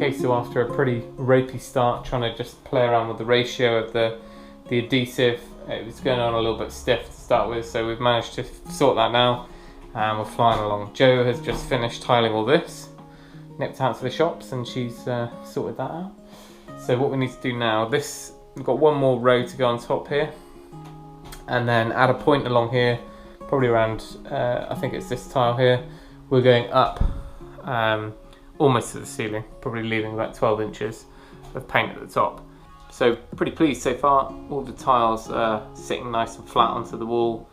Okay, so after a pretty ropey start, trying to just play around with the ratio of the adhesive, it was going on a little bit stiff to start with, so we've managed to sort that now, and we're flying along. Jo has just finished tiling all this, nipped out to the shops, and she's sorted that out. So what we need to do now, we've got one more row to go on top here, and then at a point along here, probably around, I think it's this tile here, we're going up almost to the ceiling, probably leaving about 12 inches of paint at the top. So pretty pleased so far. All the tiles are sitting nice and flat onto the wall,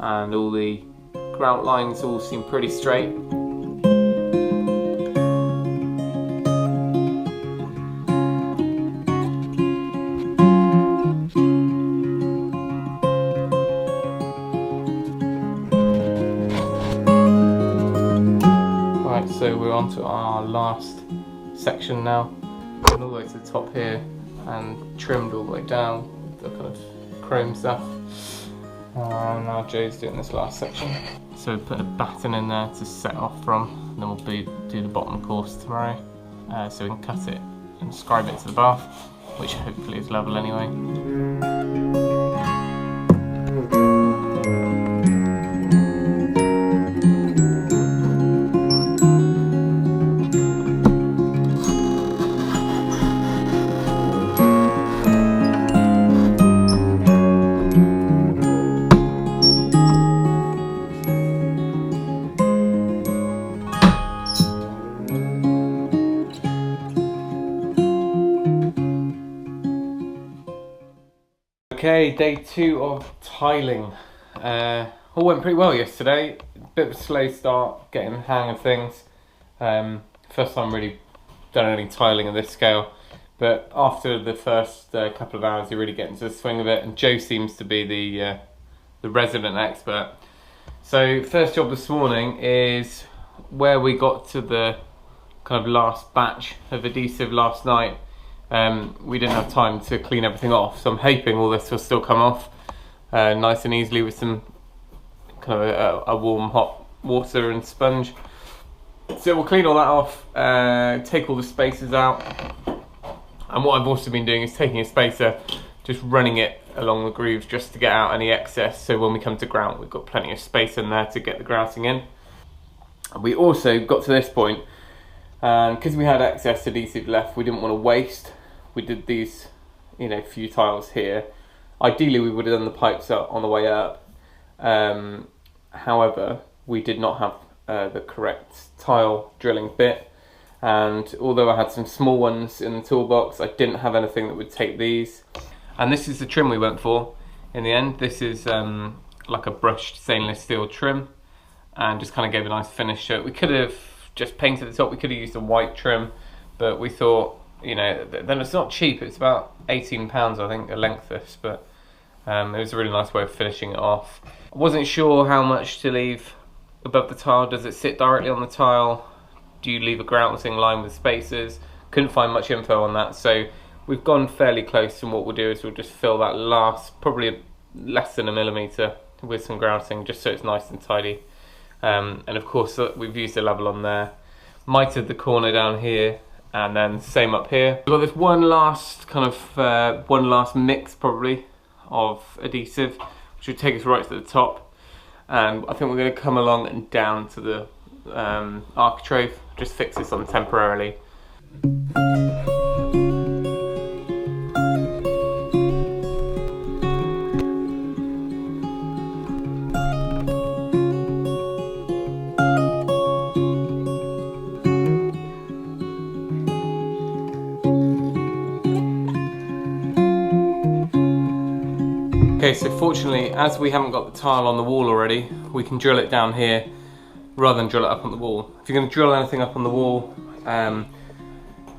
and all the grout lines all seem pretty straight. So we're on to our last section now. Gone all the way to the top here and trimmed all the way down with the kind of chrome stuff. And now Jo's doing this last section. So we put a batten in there to set off from, and then we'll do the bottom course tomorrow. So we can cut it and scribe it to the bath, which hopefully is level anyway. Okay, day 2 of tiling. All went pretty well yesterday. Bit of a slow start, getting the hang of things. First time really done any tiling of this scale, but after the first couple of hours, you really get into the swing of it. And Jo seems to be the resident expert. So first job this morning is where we got to the kind of last batch of adhesive last night. We didn't have time to clean everything off, so I'm hoping all this will still come off nice and easily with some kind of a warm hot water and sponge. So we'll clean all that off, take all the spacers out, and what I've also been doing is taking a spacer, just running it along the grooves just to get out any excess, so when we come to grout we've got plenty of space in there to get the grouting in. We also got to this point, and because we had excess adhesive left, we didn't want to waste. We did these, few tiles here. Ideally, we would have done the pipes up on the way up. However, we did not have the correct tile drilling bit, and although I had some small ones in the toolbox, I didn't have anything that would take these. And this is the trim we went for in the end. This is like a brushed stainless steel trim, and just kind of gave a nice finish to it. We could have just painted the top, we could have used a white trim, but we thought, then it's not cheap, it's about £18 I think a lengthless, but it was a really nice way of finishing it off. I wasn't sure how much to leave above the tile. Does it sit directly on the tile? Do you leave a grouting line with spacers? Couldn't find much info on that, so we've gone fairly close, and what we'll do is we'll just fill that last, probably less than a millimetre, with some grouting, just so it's nice and tidy. And of course we've used a level on there, mitered the corner down here, and then same up here. We've got this one last mix probably of adhesive, which will take us right to the top, and I think we're going to come along and down to the architrave, just fix this on temporarily. Okay, so fortunately, as we haven't got the tile on the wall already, we can drill it down here rather than drill it up on the wall. If you're going to drill anything up on the wall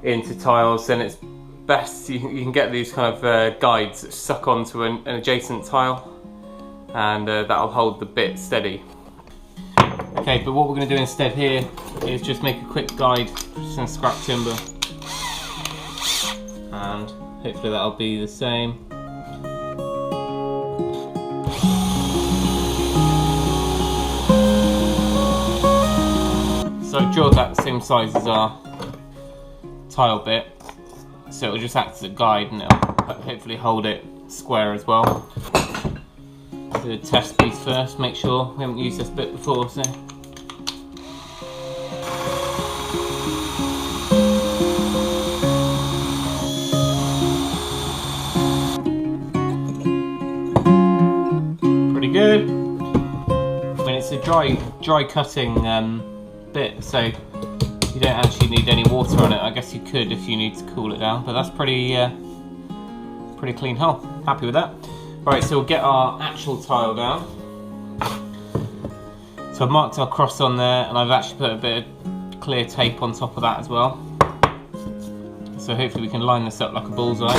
into tiles, then it's best you can get these kind of guides that suck onto an adjacent tile, and that'll hold the bit steady. Okay, but what we're going to do instead here is just make a quick guide, some scrap timber, and hopefully that'll be the same. So I've drilled that the same size as our tile bit, so it'll just act as a guide and it'll hopefully hold it square as well. Do a test piece first, make sure we haven't used this bit before, so. Pretty good. I mean, it's a dry cutting bit, so you don't actually need any water on it. I guess you could if you need to cool it down, but that's pretty clean hole. Happy with that. Right, so we'll get our actual tile down. So I've marked our cross on there, and I've actually put a bit of clear tape on top of that as well. So hopefully we can line this up like a bullseye.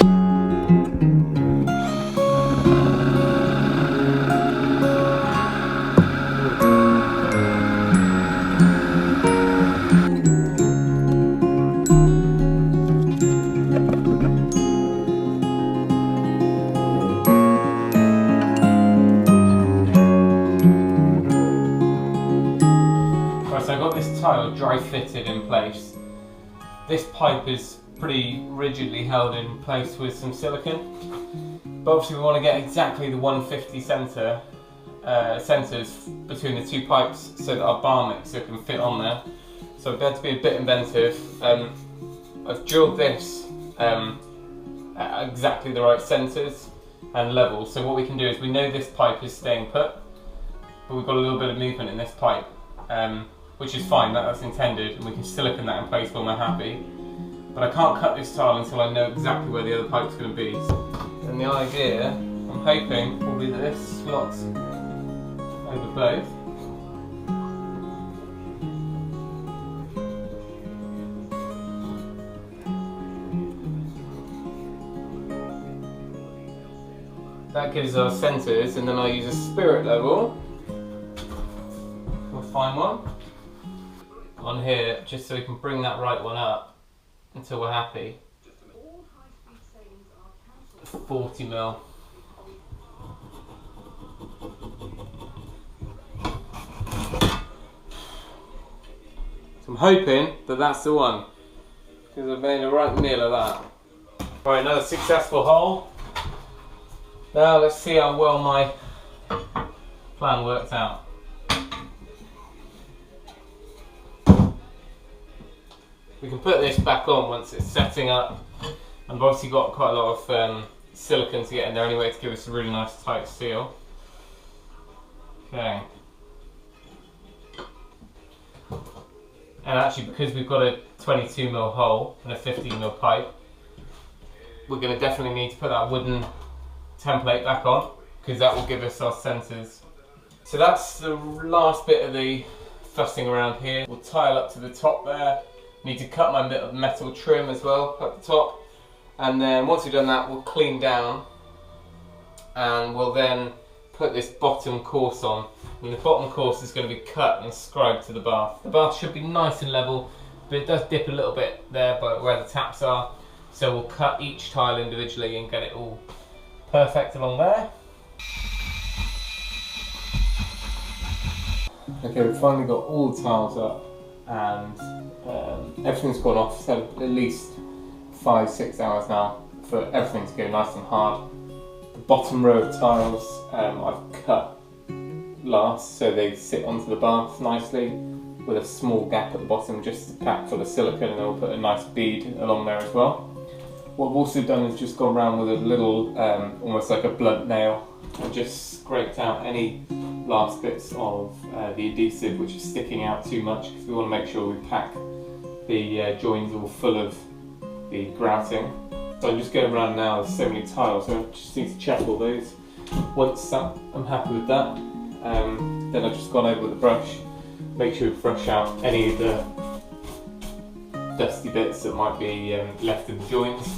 Tile dry fitted in place. This pipe is pretty rigidly held in place with some silicone, but obviously we want to get exactly the 150 centres between the two pipes so that our bar mixer can fit on there. So I've had to be a bit inventive. I've drilled this at exactly the right centres and levels, so what we can do is we know this pipe is staying put, but we've got a little bit of movement in this pipe, which is fine, that's intended, and we can silicone that in place when we're happy. But I can't cut this tile until I know exactly where the other pipe's going to be. And the idea, I'm hoping, will be that this slots over both. That gives our centres, and then I use a spirit level. We'll find one on here, just so we can bring that right one up until we're happy. 40 mil. So I'm hoping that that's the one, because I've made a right meal of that. Right, another successful hole. Now let's see how well my plan worked out. We can put this back on once it's setting up, and I've obviously got quite a lot of silicone to get in there anyway to give us a really nice tight seal. Okay. And actually, because we've got a 22 mil hole and a 15 mil pipe, we're going to definitely need to put that wooden template back on, because that will give us our centres. So that's the last bit of the fussing around here. We'll tile up to the top there. Need to cut my bit of metal trim as well at the top, and then once we've done that, we'll clean down, and we'll then put this bottom course on. And the bottom course is going to be cut and scribed to the bath. The bath should be nice and level, but it does dip a little bit there by where the taps are, so we'll cut each tile individually and get it all perfect along there. Okay, we've finally got all the tiles up, and everything's gone off, so at least 5-6 hours now for everything to go nice and hard. The bottom row of tiles I've cut last, so they sit onto the bath nicely with a small gap at the bottom just to pack full of silicone, and then we'll put a nice bead along there as well. What I've also done is just gone around with a little, almost like a blunt nail, and just scraped out any last bits of the adhesive which is sticking out too much, because we want to make sure we pack the joins all full of the grouting. So I'm just going around now, there's so many tiles, so I just need to check all those. Once I'm happy with that, then I've just gone over with the brush, make sure we brush out any of the dusty bits that might be left in the joints.